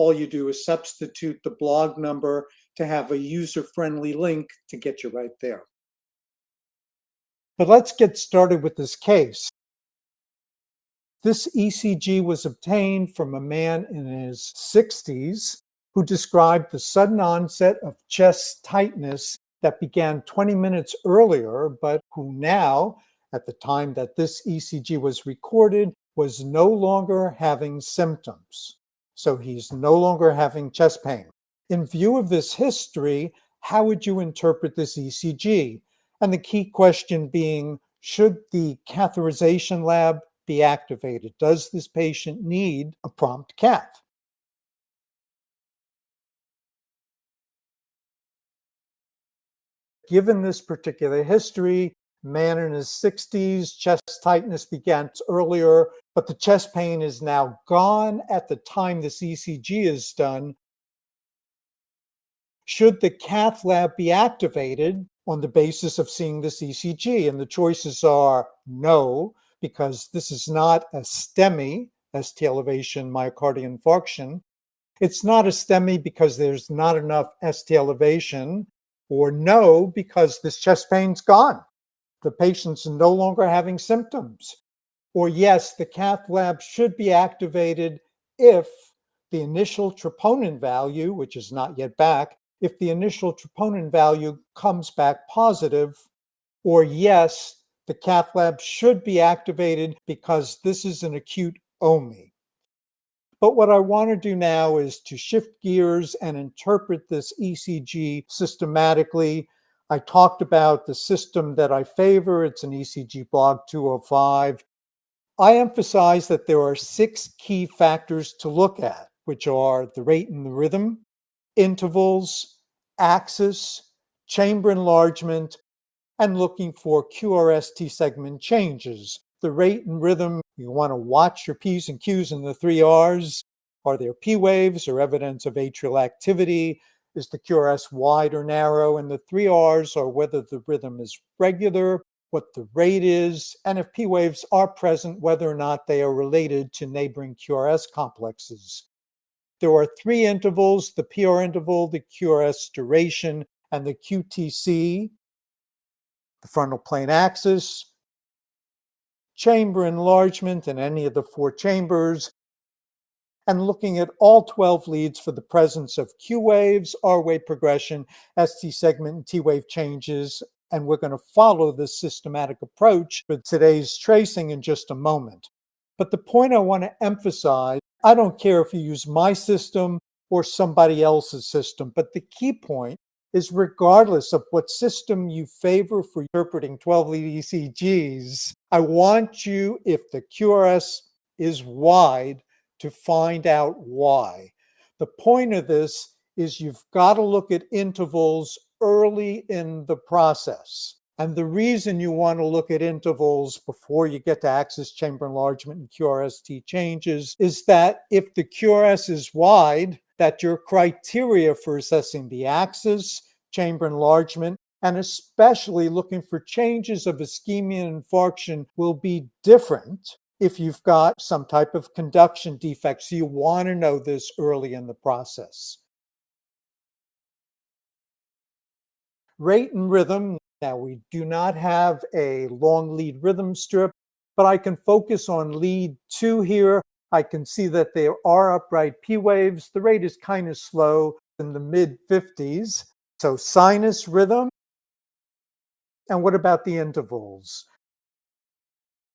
all you do is substitute the blog number to have a user-friendly link to get you right there. But let's get started with this case. This ECG was obtained from a man in his 60s who described the sudden onset of chest tightness that began 20 minutes earlier, but who now, at the time that this ECG was recorded, was no longer having symptoms. So he's no longer having chest pain. In view of this history, how would you interpret this ECG? And the key question being, should the catheterization lab be activated? Does this patient need a prompt cath? Given this particular history, man in his 60s, chest tightness began earlier, but the chest pain is now gone at the time this ECG is done. Should the cath lab be activated on the basis of seeing this ECG? And the choices are no, because this is not a STEMI, ST elevation myocardial infarction. It's not a STEMI because there's not enough ST elevation, or no, because this chest pain's gone. The patient's no longer having symptoms. Or yes, the cath lab should be activated if the initial troponin value, which is not yet back, if the initial troponin value comes back positive, or yes, the cath lab should be activated because this is an acute OMI. But what I want to do now is to shift gears and interpret this ECG systematically. I talked about the system that I favor. It's an ECG blog 205. I emphasize that there are 6 key factors to look at, which are the rate and the rhythm, intervals, axis, chamber enlargement, and looking for QRS-T segment changes. The rate and rhythm, you want to watch your P's and Q's in the 3 R's. Are there P waves or evidence of atrial activity? Is the QRS wide or narrow? And the 3 R's are whether the rhythm is regular, what the rate is, and if P waves are present, whether or not they are related to neighboring QRS complexes. There are 3 intervals, the PR interval, the QRS duration, and the QTC, the frontal plane axis, chamber enlargement in any of the 4 chambers, and looking at all 12 leads for the presence of Q waves, R wave progression, ST segment, and T wave changes. And we're going to follow this systematic approach with today's tracing in just a moment. But the point I want to emphasize, I don't care if you use my system or somebody else's system, but the key point is regardless of what system you favor for interpreting 12-lead ECGs, I want you, if the QRS is wide, to find out why. The point of this is you've got to look at intervals early in the process. And the reason you want to look at intervals before you get to axis, chamber enlargement, and QRS-T changes is that if the QRS is wide, that your criteria for assessing the axis, chamber enlargement, and especially looking for changes of ischemia and infarction will be different if you've got some type of conduction defect. So you want to know this early in the process. Rate and rhythm. Now, we do not have a long lead rhythm strip, but I can focus on lead 2 here. I can see that there are upright P waves. The rate is kind of slow in the mid-50s. So sinus rhythm. And what about the intervals?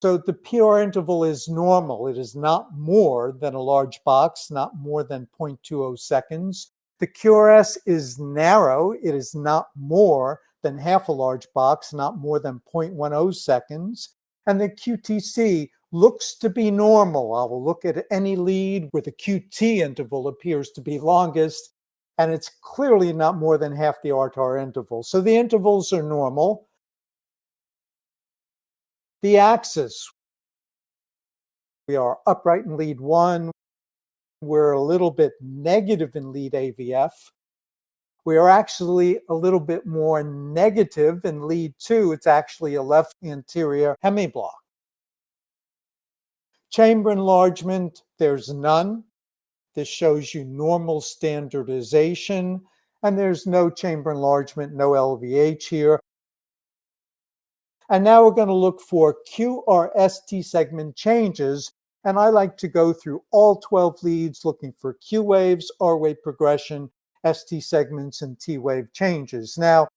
So the PR interval is normal. It is not more than a large box, not more than 0.20 seconds. The QRS is narrow. It is not more than half a large box, not more than 0.10 seconds. And the QTC looks to be normal. I will look at any lead where the QT interval appears to be longest, and it's clearly not more than half the RTR interval. So the intervals are normal. The axis, we are upright in lead 1. We're a little bit negative in lead AVF. We are actually a little bit more negative in lead 2. It's actually a left anterior hemiblock. Chamber enlargement, there's none. This shows you normal standardization, and there's no chamber enlargement, no LVH here. And now we're going to look for QRST segment changes. And I like to go through all 12 leads looking for Q waves, R wave progression, ST segments, and T wave changes. Now,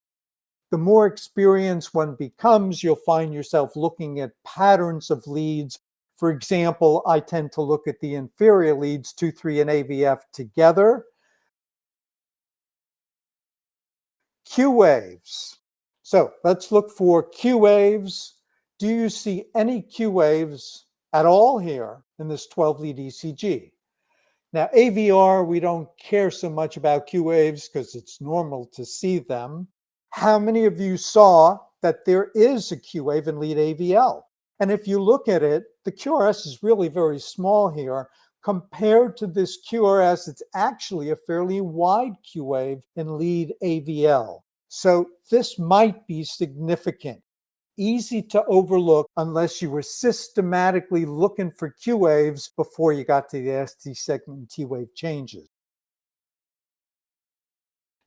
the more experienced one becomes, you'll find yourself looking at patterns of leads. For example, I tend to look at the inferior leads, 2, 3, and AVF together. Q waves. So let's look for Q waves. Do you see any Q waves at all here in this 12-lead ECG? Now, AVR, we don't care so much about Q waves because it's normal to see them. How many of you saw that there is a Q wave in lead AVL? And if you look at it, the QRS is really very small here. Compared to this QRS, it's actually a fairly wide Q wave in lead AVL. So this might be significant. Easy to overlook unless you were systematically looking for Q waves before you got to the ST segment T wave changes.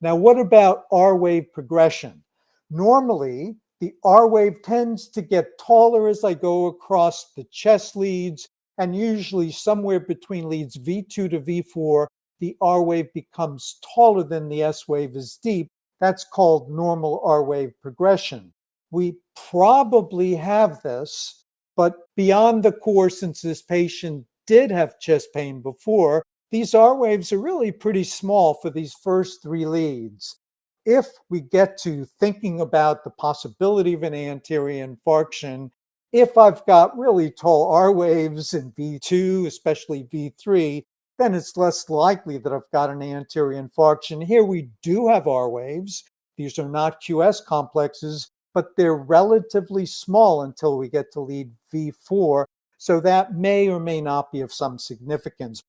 Now, what about R wave progression? Normally, the R wave tends to get taller as I go across the chest leads, and usually somewhere between leads V2 to V4, the R wave becomes taller than the S wave is deep. That's called normal R wave progression. We probably have this, but beyond the course, since this patient did have chest pain before, these R waves are really pretty small for these first 3 leads. If we get to thinking about the possibility of an anterior infarction, if I've got really tall R waves in V2, especially V3, then it's less likely that I've got an anterior infarction. Here we do have R waves. These are not QS complexes, but they're relatively small until we get to lead V4. So that may or may not be of some significance.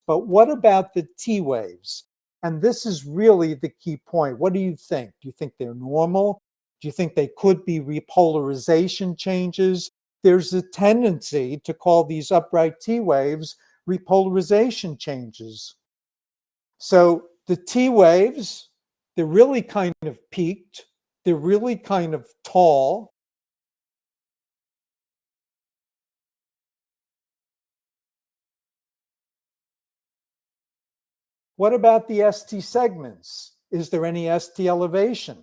But what about the T waves? And this is really the key point. What do you think? Do you think they're normal? Do you think they could be repolarization changes? There's a tendency to call these upright T waves repolarization changes. So the T waves, they're really kind of peaked. They're really kind of tall. What about the ST segments? Is there any ST elevation?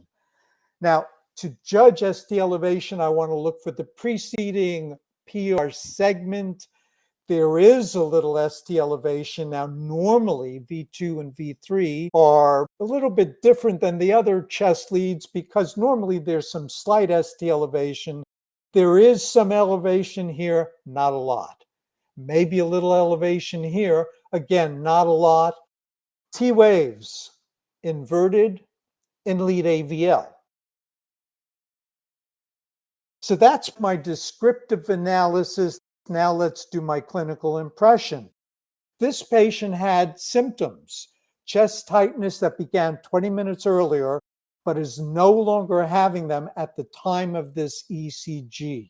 Now, to judge ST elevation, I want to look for the preceding PR segment. There is a little ST elevation. Now, normally V2 and V3 are a little bit different than the other chest leads because normally there's some slight ST elevation. There is some elevation here, not a lot. Maybe a little elevation here. Again, not a lot. T waves, inverted in lead AVL. So that's my descriptive analysis. Now let's do my clinical impression. This patient had symptoms, chest tightness that began 20 minutes earlier, but is no longer having them at the time of this ECG.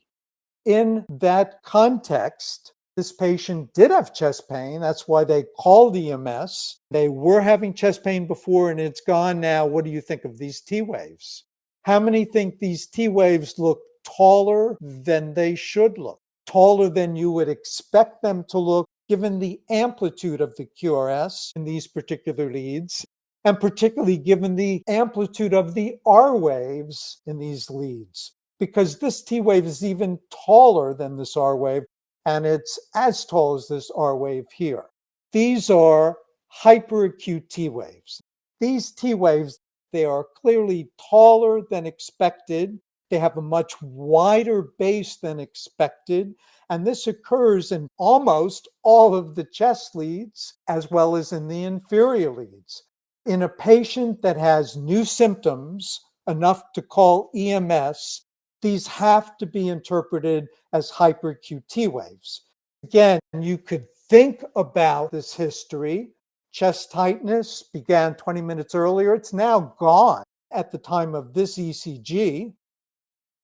In that context, this patient did have chest pain. That's why they called EMS. They were having chest pain before and it's gone now. What do you think of these T waves? How many think these T waves look taller than they should look? Taller than you would expect them to look given the amplitude of the QRS in these particular leads, and particularly given the amplitude of the R waves in these leads, because this T wave is even taller than this R wave, and it's as tall as this R wave here. These are hyperacute T waves. These T waves, they are clearly taller than expected. They have a much wider base than expected. And this occurs in almost all of the chest leads, as well as in the inferior leads. In a patient that has new symptoms, enough to call EMS, these have to be interpreted as hyperacute T waves. Again, you could think about this history. Chest tightness began 20 minutes earlier. It's now gone at the time of this ECG.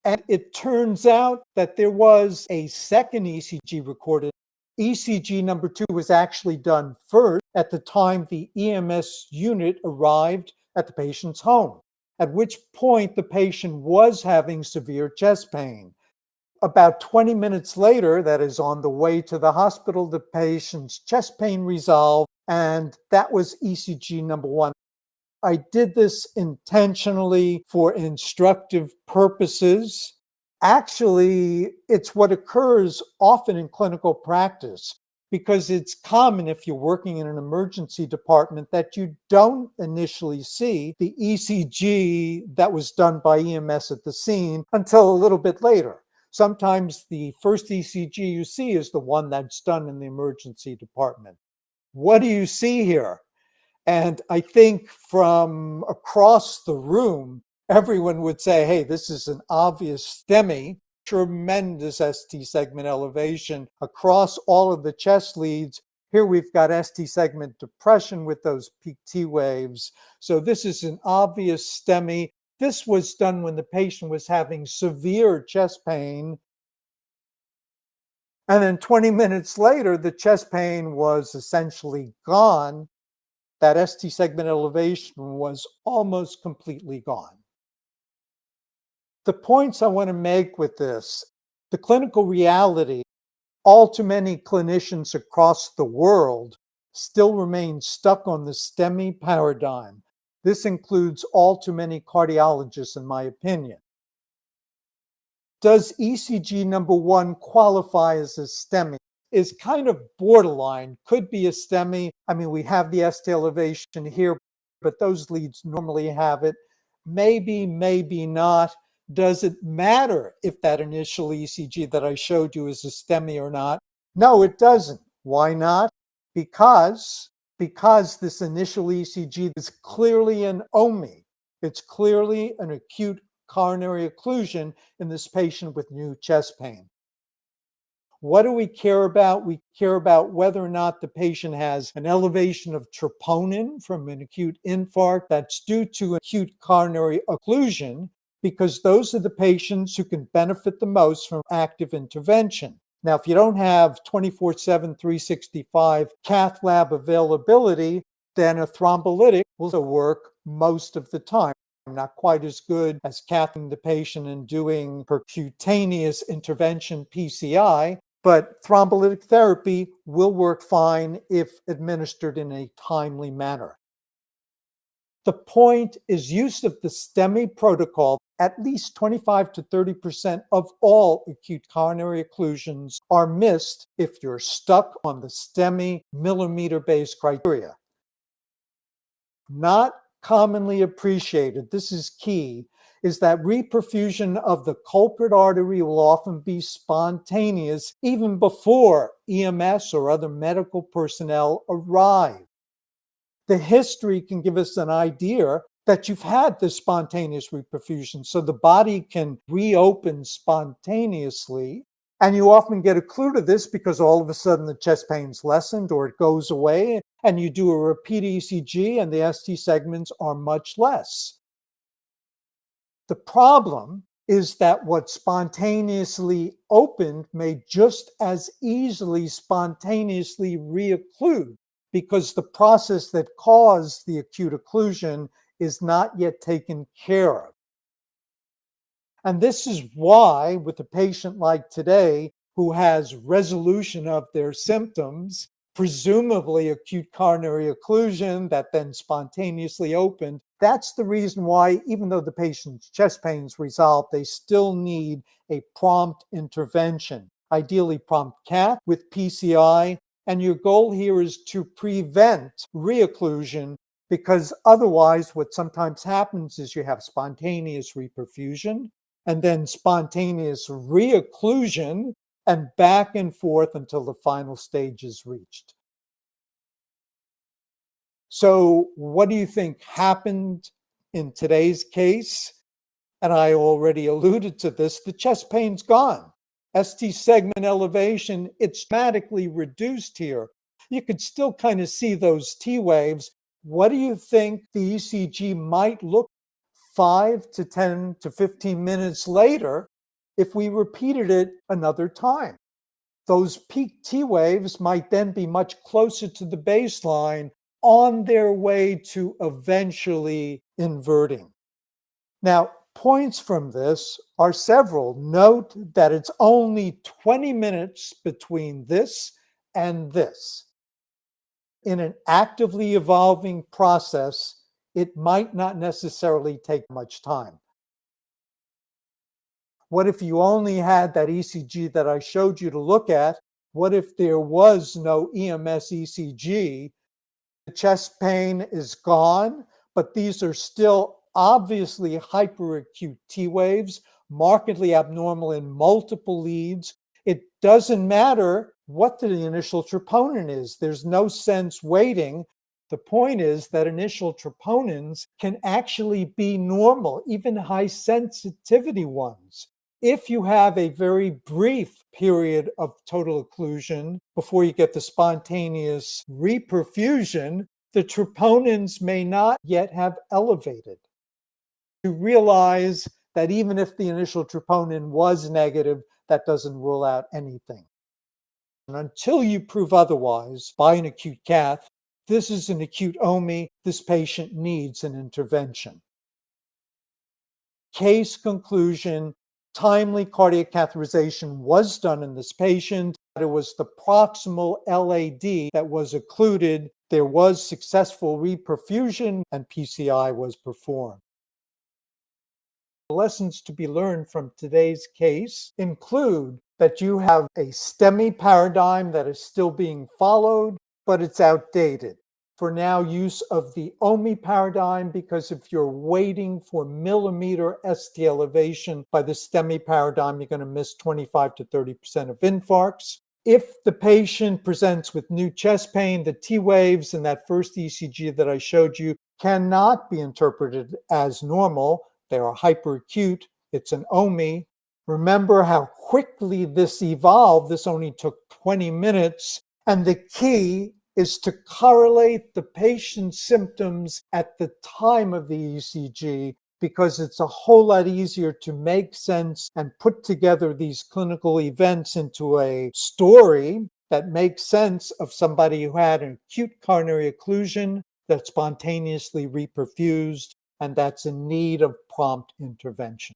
And it turns out that there was a second ECG recorded ECG number 2 was actually done first at the time the EMS unit arrived at the patient's home, at which point the patient was having severe chest pain. About 20 minutes later, that is on the way to the hospital, the patient's chest pain resolved, and that was ECG number 1. I did this intentionally for instructive purposes. Actually, it's what occurs often in clinical practice because it's common if you're working in an emergency department that you don't initially see the ECG that was done by EMS at the scene until a little bit later. Sometimes the first ECG you see is the one that's done in the emergency department. What do you see here? And I think from across the room, everyone would say, hey, this is an obvious STEMI, tremendous ST segment elevation across all of the chest leads. Here we've got ST segment depression with those peak T waves. So this is an obvious STEMI. This was done when the patient was having severe chest pain. And then 20 minutes later, the chest pain was essentially gone. That ST segment elevation was almost completely gone. The points I want to make with this, the clinical reality, all too many clinicians across the world still remain stuck on the STEMI paradigm. This includes all too many cardiologists, in my opinion. Does ECG number 1 qualify as a STEMI? Is kind of borderline, could be a STEMI. I mean, we have the ST elevation here, but those leads normally have it. Maybe, maybe not. Does it matter if that initial ECG that I showed you is a STEMI or not? No, it doesn't. Why not? Because this initial ECG is clearly an OMI. It's clearly an acute coronary occlusion in this patient with new chest pain. What do we care about? We care about whether or not the patient has an elevation of troponin from an acute infarct that's due to acute coronary occlusion, because those are the patients who can benefit the most from active intervention. Now, if you don't have 24/7, 365 cath lab availability, then a thrombolytic will also work most of the time. Not quite as good as cathing the patient and doing percutaneous intervention PCI, but thrombolytic therapy will work fine if administered in a timely manner. The point is use of the STEMI protocol. At least 25 to 30% of all acute coronary occlusions are missed if you're stuck on the STEMI millimeter-based criteria. Not commonly appreciated, this is key, is that reperfusion of the culprit artery will often be spontaneous even before EMS or other medical personnel arrive. The history can give us an idea that you've had this spontaneous reperfusion, so the body can reopen spontaneously. And you often get a clue to this because all of a sudden the chest pain's lessened or it goes away, and you do a repeat ECG and the ST segments are much less. The problem is that what spontaneously opened may just as easily spontaneously reocclude because the process that caused the acute occlusion is not yet taken care of. And this is why, with a patient like today who has resolution of their symptoms, presumably acute coronary occlusion that then spontaneously opened, that's the reason why, even though the patient's chest pain's resolved, they still need a prompt intervention, ideally prompt cath with PCI. And your goal here is to prevent reocclusion, because otherwise what sometimes happens is you have spontaneous reperfusion and then spontaneous reocclusion and back and forth until the final stage is reached. So what do you think happened in today's case? And I already alluded to this, the chest pain's gone. ST segment elevation, it's dramatically reduced here. You could still kind of see those T waves. What do you think the ECG might look 5 to 10 to 15 minutes later if we repeated it another time? Those peak T waves might then be much closer to the baseline on their way to eventually inverting. Now, points from this are several. Note that it's only 20 minutes between this and this. In an actively evolving process, it might not necessarily take much time. What if you only had that ECG that I showed you to look at? What if there was no EMS ECG? The chest pain is gone, but these are still obviously hyperacute T waves, markedly abnormal in multiple leads. It doesn't matter what the initial troponin is. There's no sense waiting. The point is that initial troponins can actually be normal, even high sensitivity ones. If you have a very brief period of total occlusion before you get the spontaneous reperfusion, the troponins may not yet have elevated. You realize that even if the initial troponin was negative, that doesn't rule out anything. And until you prove otherwise by an acute cath, this is an acute OMI. This patient needs an intervention. Case conclusion. Timely cardiac catheterization was done in this patient. It was the proximal LAD that was occluded. There was successful reperfusion and PCI was performed. The lessons to be learned from today's case include that you have a STEMI paradigm that is still being followed, but it's outdated. For now, use of the OMI paradigm, because if you're waiting for millimeter ST elevation by the STEMI paradigm, you're going to miss 25 to 30% of infarcts. If the patient presents with new chest pain, the T waves in that first ECG that I showed you cannot be interpreted as normal. They are hyperacute. It's an OMI. Remember how quickly this evolved. This only took 20 minutes. And the key is to correlate the patient's symptoms at the time of the ECG, because it's a whole lot easier to make sense and put together these clinical events into a story that makes sense of somebody who had an acute coronary occlusion that spontaneously reperfused and that's in need of prompt intervention.